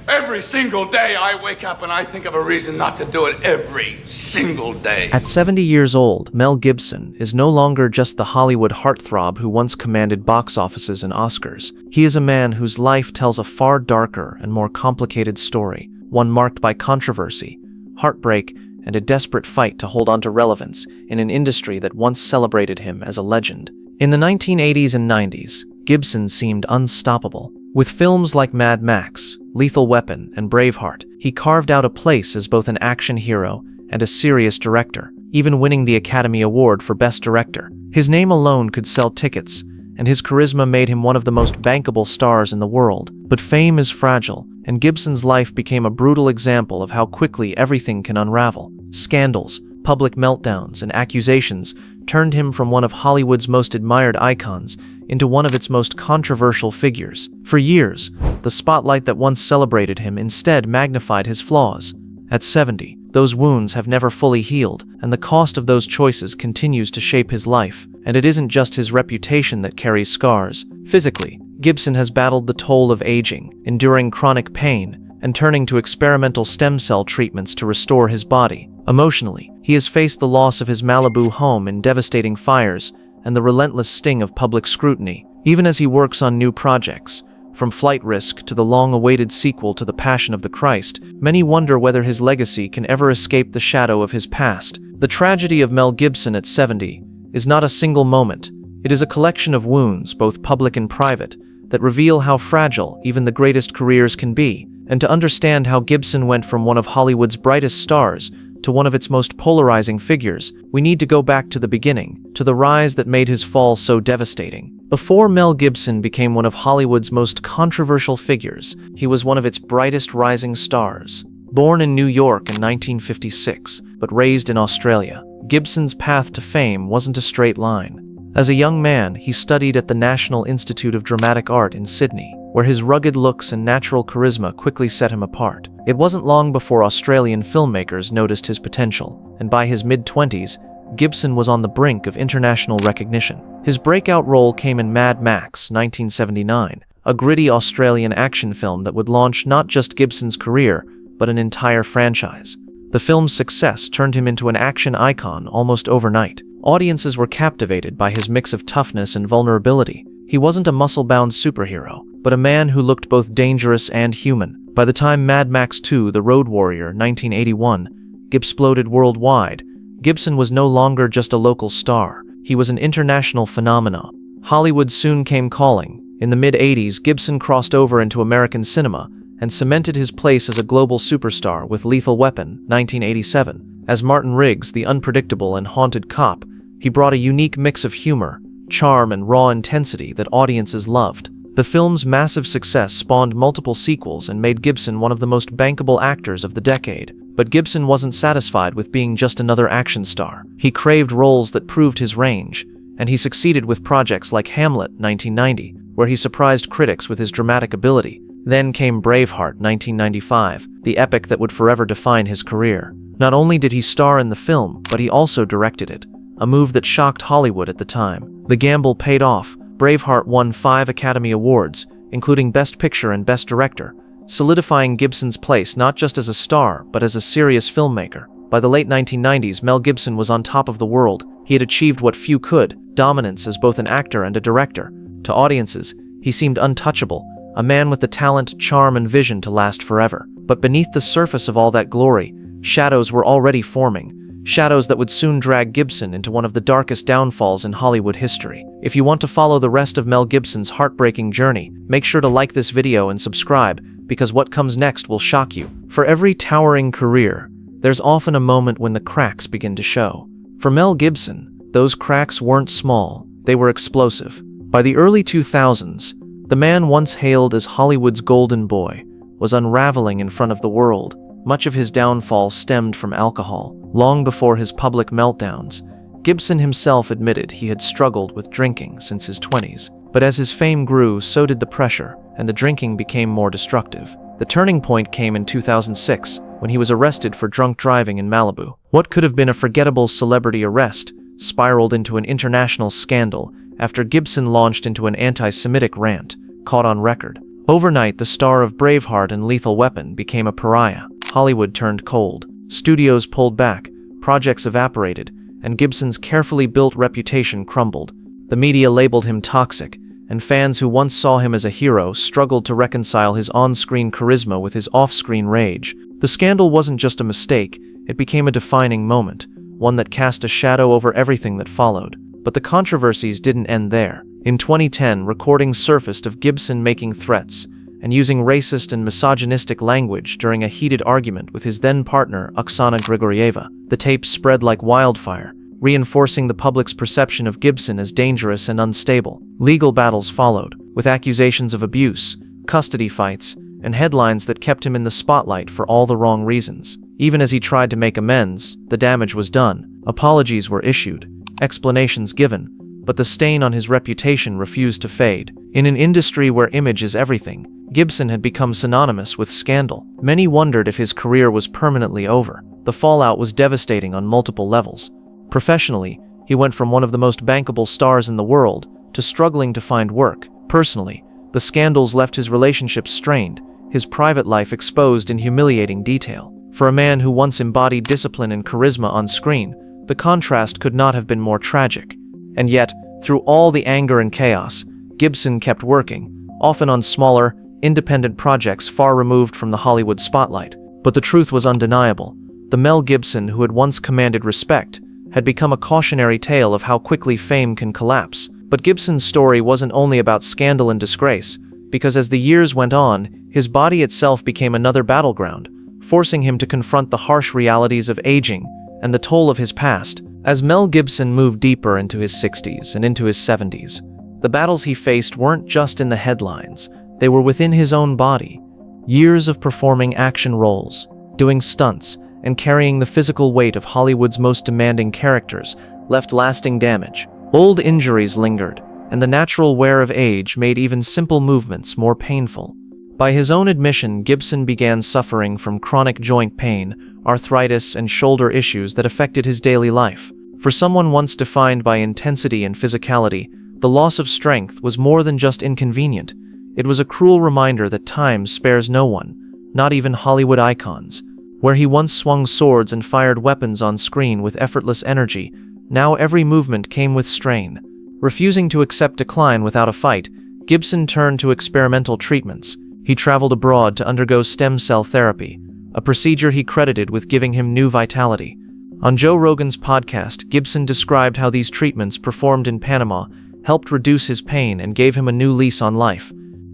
Every single day I wake up and I think of a reason not to do it every single day. At 70 years old, Mel Gibson is no longer just the Hollywood heartthrob who once commanded box offices and Oscars. He is a man whose life tells a far darker and more complicated story, one marked by controversy, heartbreak, and a desperate fight to hold on to relevance in an industry that once celebrated him as a legend. In the 1980s and 90s, Gibson seemed unstoppable. With films like Mad Max, Lethal Weapon, and Braveheart, he carved out a place as both an action hero and a serious director, even winning the Academy Award for Best Director. His name alone could sell tickets, and his charisma made him one of the most bankable stars in the world. But fame is fragile, and Gibson's life became a brutal example of how quickly everything can unravel. Scandals, public meltdowns, and accusations turned him from one of Hollywood's most admired icons into one of its most controversial figures. For years, the spotlight that once celebrated him instead magnified his flaws. At 70, those wounds have never fully healed, and the cost of those choices continues to shape his life. And it isn't just his reputation that carries scars. Physically, Gibson has battled the toll of aging, enduring chronic pain, and turning to experimental stem cell treatments to restore his body. Emotionally, he has faced the loss of his Malibu home in devastating fires and the relentless sting of public scrutiny. Even as he works on new projects, from Flight Risk to the long-awaited sequel to The Passion of the Christ, many wonder whether his legacy can ever escape the shadow of his past. The tragedy of Mel Gibson at 70 is not a single moment. It is a collection of wounds, both public and private, that reveal how fragile even the greatest careers can be. And to understand how Gibson went from one of Hollywood's brightest stars to one of its most polarizing figures, we need to go back to the beginning, to the rise that made his fall so devastating. Before Mel Gibson became one of Hollywood's most controversial figures, he was one of its brightest rising stars. Born in New York in 1956, but raised in Australia, Gibson's path to fame wasn't a straight line. As a young man, he studied at the National Institute of Dramatic Art in Sydney, where his rugged looks and natural charisma quickly set him apart. It wasn't long before Australian filmmakers noticed his potential, and by his mid-20s, Gibson was on the brink of international recognition. His breakout role came in Mad Max 1979, a gritty Australian action film that would launch not just Gibson's career, but an entire franchise. The film's success turned him into an action icon almost overnight. Audiences were captivated by his mix of toughness and vulnerability. He wasn't a muscle-bound superhero, but a man who looked both dangerous and human. By the time Mad Max 2: The Road Warrior 1981 exploded worldwide, Gibson was no longer just a local star. He was an international phenomenon. Hollywood soon came calling. In the mid-80s, Gibson crossed over into American cinema and cemented his place as a global superstar with Lethal Weapon 1987. As Martin Riggs, the unpredictable and haunted cop, he brought a unique mix of humor, charm, and raw intensity that audiences loved. The film's massive success spawned multiple sequels and made Gibson one of the most bankable actors of the decade. But Gibson wasn't satisfied with being just another action star. He craved roles that proved his range, and he succeeded with projects like Hamlet 1990, where he surprised critics with his dramatic ability. Then came Braveheart 1995, the epic that would forever define his career. Not only did he star in the film, but he also directed it, a move that shocked Hollywood at the time. The gamble paid off. Braveheart won 5 Academy Awards, including Best Picture and Best Director, solidifying Gibson's place not just as a star, but as a serious filmmaker. By the late 1990s, Mel Gibson was on top of the world. He had achieved what few could, dominance as both an actor and a director. To audiences, he seemed untouchable, a man with the talent, charm, and vision to last forever. But beneath the surface of all that glory, shadows were already forming. Shadows that would soon drag Gibson into one of the darkest downfalls in Hollywood history. If you want to follow the rest of Mel Gibson's heartbreaking journey, make sure to like this video and subscribe, because what comes next will shock you. For every towering career, there's often a moment when the cracks begin to show. For Mel Gibson, those cracks weren't small, they were explosive. By the early 2000s, the man once hailed as Hollywood's golden boy was unraveling in front of the world. Much of his downfall stemmed from alcohol. Long before his public meltdowns, Gibson himself admitted he had struggled with drinking since his 20s. But as his fame grew, so did the pressure, and the drinking became more destructive. The turning point came in 2006, when he was arrested for drunk driving in Malibu. What could have been a forgettable celebrity arrest spiraled into an international scandal after Gibson launched into an anti-Semitic rant, caught on record. Overnight, the star of Braveheart and Lethal Weapon became a pariah. Hollywood turned cold. Studios pulled back, projects evaporated, and Gibson's carefully built reputation crumbled. The media labeled him toxic, and fans who once saw him as a hero struggled to reconcile his on-screen charisma with his off-screen rage. The scandal wasn't just a mistake, it became a defining moment, one that cast a shadow over everything that followed. But the controversies didn't end there. In 2010, recordings surfaced of Gibson making threats and using racist and misogynistic language during a heated argument with his then-partner, Oksana Grigorieva. The tapes spread like wildfire, reinforcing the public's perception of Gibson as dangerous and unstable. Legal battles followed, with accusations of abuse, custody fights, and headlines that kept him in the spotlight for all the wrong reasons. Even as he tried to make amends, the damage was done. Apologies were issued, explanations given, but the stain on his reputation refused to fade. In an industry where image is everything, Gibson had become synonymous with scandal. Many wondered if his career was permanently over. The fallout was devastating on multiple levels. Professionally, he went from one of the most bankable stars in the world to struggling to find work. Personally, the scandals left his relationships strained, his private life exposed in humiliating detail. For a man who once embodied discipline and charisma on screen, the contrast could not have been more tragic. And yet, through all the anger and chaos, Gibson kept working, often on smaller, independent projects far removed from the Hollywood spotlight. But the truth was undeniable. The Mel Gibson who had once commanded respect had become a cautionary tale of how quickly fame can collapse. But Gibson's story wasn't only about scandal and disgrace, because as the years went on, his body itself became another battleground, forcing him to confront the harsh realities of aging and the toll of his past. As Mel Gibson moved deeper into his 60s and into his 70s, the battles he faced weren't just in the headlines, they were within his own body. Years of performing action roles, doing stunts, and carrying the physical weight of Hollywood's most demanding characters left lasting damage. Old injuries lingered, and the natural wear of age made even simple movements more painful. By his own admission, Gibson began suffering from chronic joint pain, arthritis, and shoulder issues that affected his daily life. For someone once defined by intensity and physicality, the loss of strength was more than just inconvenient. It was a cruel reminder that time spares no one, not even Hollywood icons. Where he once swung swords and fired weapons on screen with effortless energy, now every movement came with strain. Refusing to accept decline without a fight, Gibson turned to experimental treatments. He traveled abroad to undergo stem cell therapy, a procedure he credited with giving him new vitality. On Joe Rogan's podcast, Gibson described how these treatments performed in Panama helped reduce his pain and gave him a new lease on life.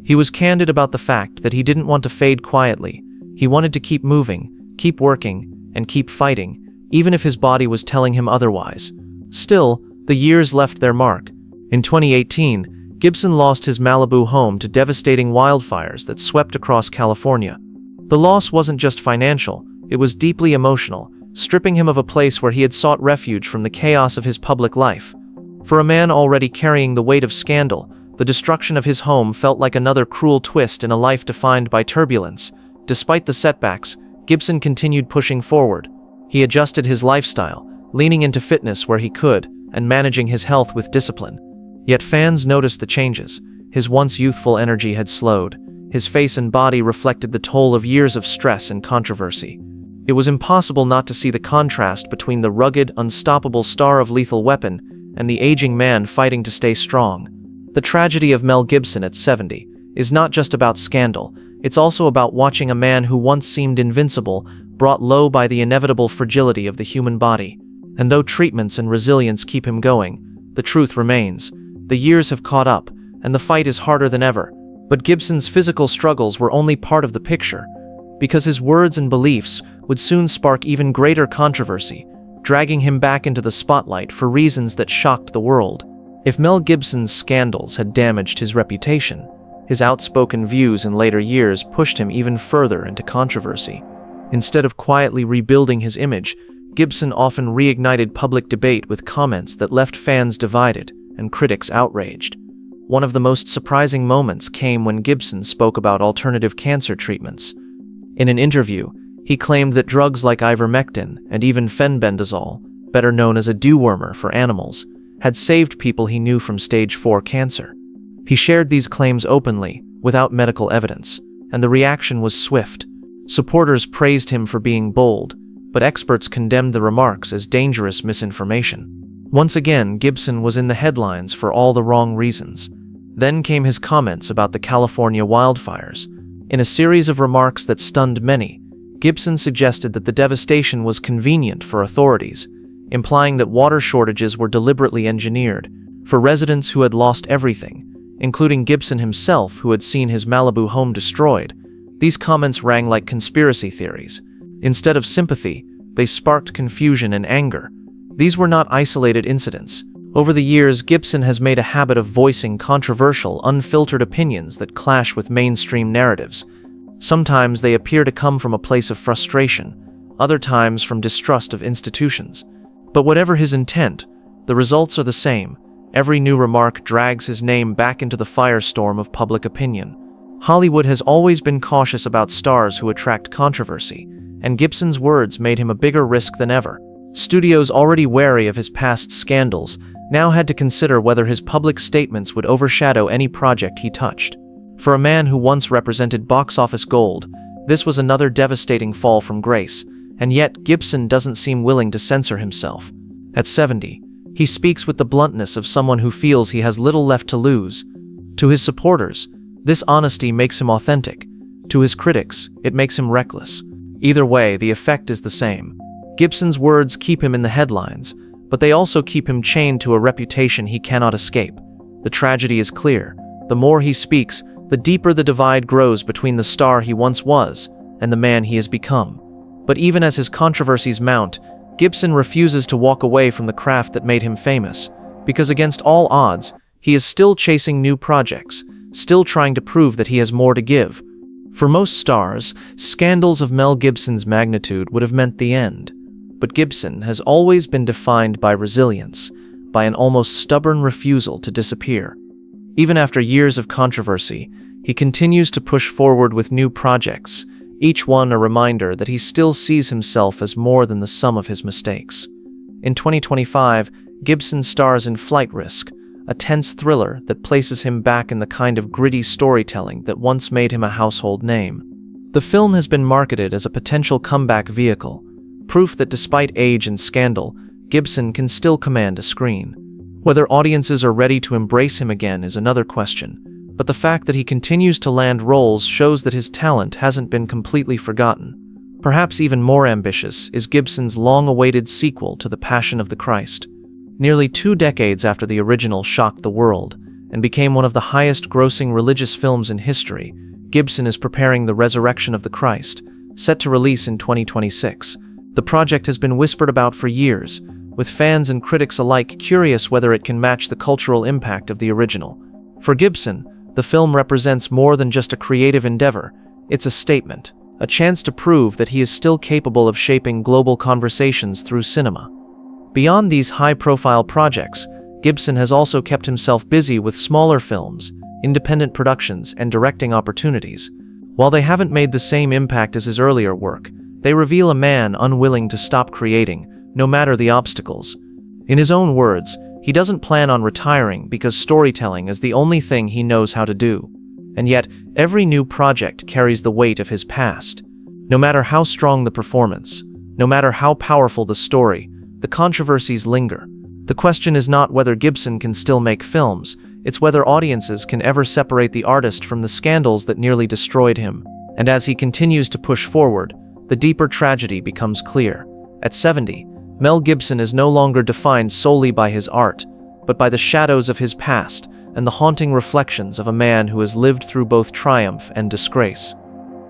He was candid about the fact that he didn't want to fade quietly. He wanted to keep moving, keep working, and keep fighting, even if his body was telling him otherwise. Still, the years left their mark. In 2018, Gibson lost his Malibu home to devastating wildfires that swept across California. The loss wasn't just financial, it was deeply emotional, stripping him of a place where he had sought refuge from the chaos of his public life. For a man already carrying the weight of scandal, the destruction of his home felt like another cruel twist in a life defined by turbulence. Despite the setbacks, Gibson continued pushing forward. He adjusted his lifestyle, leaning into fitness where he could, and managing his health with discipline. Yet fans noticed the changes. His once youthful energy had slowed. His face and body reflected the toll of years of stress and controversy. It was impossible not to see the contrast between the rugged, unstoppable star of Lethal Weapon and the aging man fighting to stay strong. The tragedy of Mel Gibson at 70 is not just about scandal, it's also about watching a man who once seemed invincible brought low by the inevitable fragility of the human body. And though treatments and resilience keep him going, the truth remains. The years have caught up, and the fight is harder than ever. But Gibson's physical struggles were only part of the picture, because his words and beliefs would soon spark even greater controversy, dragging him back into the spotlight for reasons that shocked the world. If Mel Gibson's scandals had damaged his reputation, his outspoken views in later years pushed him even further into controversy. Instead of quietly rebuilding his image, Gibson often reignited public debate with comments that left fans divided and critics outraged. One of the most surprising moments came when Gibson spoke about alternative cancer treatments. In an interview, he claimed that drugs like ivermectin and even fenbendazole, better known as a dewormer for animals, had saved people he knew from stage 4 cancer. He shared these claims openly, without medical evidence, and the reaction was swift. Supporters praised him for being bold, but experts condemned the remarks as dangerous misinformation. Once again, Gibson was in the headlines for all the wrong reasons. Then came his comments about the California wildfires. In a series of remarks that stunned many, Gibson suggested that the devastation was convenient for authorities, implying that water shortages were deliberately engineered for residents who had lost everything, including Gibson himself, who had seen his Malibu home destroyed. These comments rang like conspiracy theories. Instead of sympathy, they sparked confusion and anger. These were not isolated incidents. Over the years, Gibson has made a habit of voicing controversial, unfiltered opinions that clash with mainstream narratives. Sometimes they appear to come from a place of frustration, other times from distrust of institutions. But whatever his intent, the results are the same. Every new remark drags his name back into the firestorm of public opinion. Hollywood has always been cautious about stars who attract controversy, and Gibson's words made him a bigger risk than ever. Studios, already wary of his past scandals, now had to consider whether his public statements would overshadow any project he touched. For a man who once represented box office gold, this was another devastating fall from grace, and yet Gibson doesn't seem willing to censor himself. At 70, he speaks with the bluntness of someone who feels he has little left to lose. To his supporters, this honesty makes him authentic. To his critics, it makes him reckless. Either way, the effect is the same. Gibson's words keep him in the headlines, but they also keep him chained to a reputation he cannot escape. The tragedy is clear. The more he speaks, the deeper the divide grows between the star he once was and the man he has become. But even as his controversies mount, Gibson refuses to walk away from the craft that made him famous, because against all odds, he is still chasing new projects, still trying to prove that he has more to give. For most stars, scandals of Mel Gibson's magnitude would have meant the end. But Gibson has always been defined by resilience, by an almost stubborn refusal to disappear. Even after years of controversy, he continues to push forward with new projects, each one a reminder that he still sees himself as more than the sum of his mistakes. In 2025, Gibson stars in Flight Risk, a tense thriller that places him back in the kind of gritty storytelling that once made him a household name. The film has been marketed as a potential comeback vehicle, proof that despite age and scandal, Gibson can still command a screen. Whether audiences are ready to embrace him again is another question, but the fact that he continues to land roles shows that his talent hasn't been completely forgotten. Perhaps even more ambitious is Gibson's long-awaited sequel to The Passion of the Christ. Nearly 2 decades after the original shocked the world and became one of the highest-grossing religious films in history, Gibson is preparing The Resurrection of the Christ, set to release in 2026. The project has been whispered about for years, with fans and critics alike curious whether it can match the cultural impact of the original. For Gibson, the film represents more than just a creative endeavor. It's a statement, a chance to prove that he is still capable of shaping global conversations through cinema. Beyond these high-profile projects, Gibson has also kept himself busy with smaller films, independent productions, and directing opportunities. While they haven't made the same impact as his earlier work, they reveal a man unwilling to stop creating, no matter the obstacles. In his own words, he doesn't plan on retiring because storytelling is the only thing he knows how to do. And yet, every new project carries the weight of his past. No matter how strong the performance, no matter how powerful the story, the controversies linger. The question is not whether Gibson can still make films, it's whether audiences can ever separate the artist from the scandals that nearly destroyed him. And as he continues to push forward, the deeper tragedy becomes clear. At 70, Mel Gibson is no longer defined solely by his art, but by the shadows of his past and the haunting reflections of a man who has lived through both triumph and disgrace.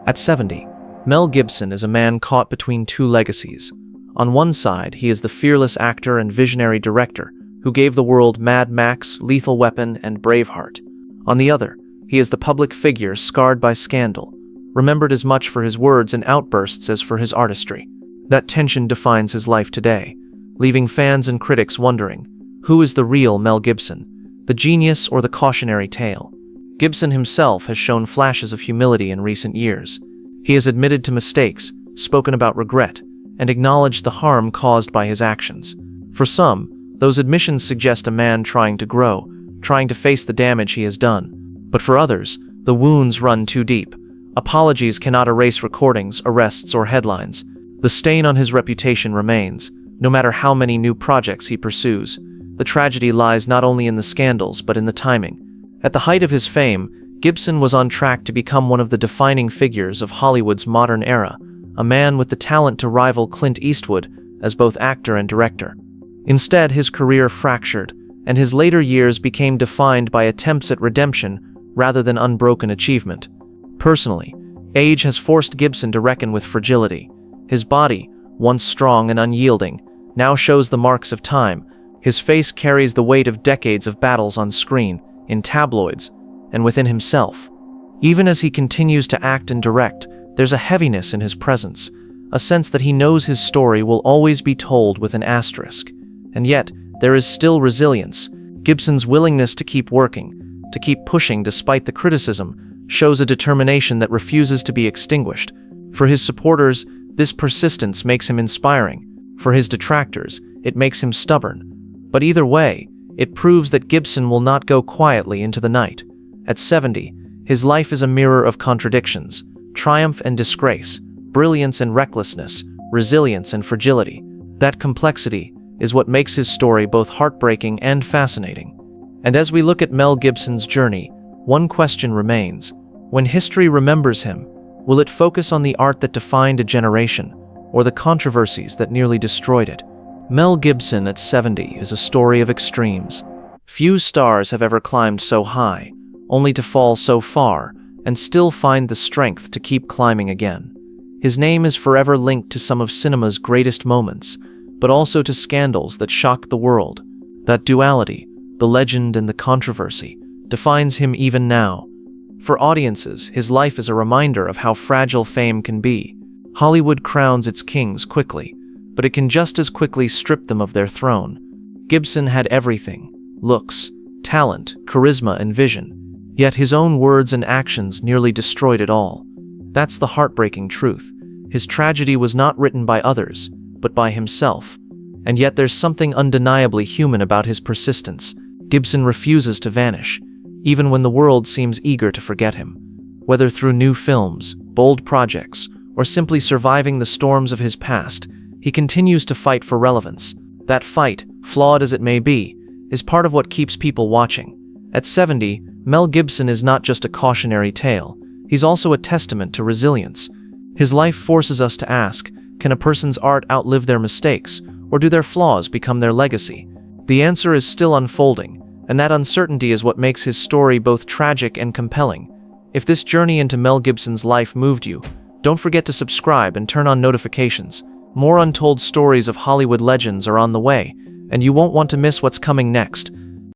At 70, Mel Gibson is a man caught between two legacies. On one side, he is the fearless actor and visionary director who gave the world Mad Max, Lethal Weapon, and Braveheart. On the other, he is the public figure scarred by scandal, remembered as much for his words and outbursts as for his artistry. That tension defines his life today, leaving fans and critics wondering, who is the real Mel Gibson, the genius or the cautionary tale? Gibson himself has shown flashes of humility in recent years. He has admitted to mistakes, spoken about regret, and acknowledged the harm caused by his actions. For some, those admissions suggest a man trying to grow, trying to face the damage he has done. But for others, The wounds run too deep. Apologies cannot erase recordings, arrests, or headlines. The stain on his reputation remains, no matter how many new projects he pursues. The tragedy lies not only in the scandals, but in the timing. At the height of his fame, Gibson was on track to become one of the defining figures of Hollywood's modern era, a man with the talent to rival Clint Eastwood as both actor and director. Instead, his career fractured, and his later years became defined by attempts at redemption rather than unbroken achievement. Personally, age has forced Gibson to reckon with fragility. His body, once strong and unyielding, now shows the marks of time. His face carries the weight of decades of battles on screen, in tabloids, and within himself. Even as he continues to act and direct, there's a heaviness in his presence, a sense that he knows his story will always be told with an asterisk. And yet, there is still resilience. Gibson's willingness to keep working, to keep pushing despite the criticism, shows a determination that refuses to be extinguished. For his supporters, this persistence makes him inspiring. For his detractors, it makes him stubborn. But either way, it proves that Gibson will not go quietly into the night. At 70, his life is a mirror of contradictions, triumph and disgrace, brilliance and recklessness, resilience and fragility. That complexity is what makes his story both heartbreaking and fascinating. And as we look at Mel Gibson's journey, one question remains. When history remembers him, will it focus on the art that defined a generation, or the controversies that nearly destroyed it? Mel Gibson at 70 is a story of extremes. Few stars have ever climbed so high, only to fall so far, and still find the strength to keep climbing again. His name is forever linked to some of cinema's greatest moments, but also to scandals that shocked the world. That duality, the legend and the controversy, defines him even now. For audiences, his life is a reminder of how fragile fame can be. Hollywood crowns its kings quickly, but it can just as quickly strip them of their throne. Gibson had everything: looks, talent, charisma, and vision. Yet his own words and actions nearly destroyed it all. That's the heartbreaking truth. His tragedy was not written by others, but by himself. And yet there's something undeniably human about his persistence. Gibson refuses to vanish, even when the world seems eager to forget him. Whether through new films, bold projects, or simply surviving the storms of his past, he continues to fight for relevance. That fight, flawed as it may be, is part of what keeps people watching. At 70, Mel Gibson is not just a cautionary tale. He's also a testament to resilience. His life forces us to ask, can a person's art outlive their mistakes, or do their flaws become their legacy? The answer is still unfolding, and that uncertainty is what makes his story both tragic and compelling. If this journey into Mel Gibson's life moved you, don't forget to subscribe and turn on notifications. More untold stories of Hollywood legends are on the way, and you won't want to miss what's coming next.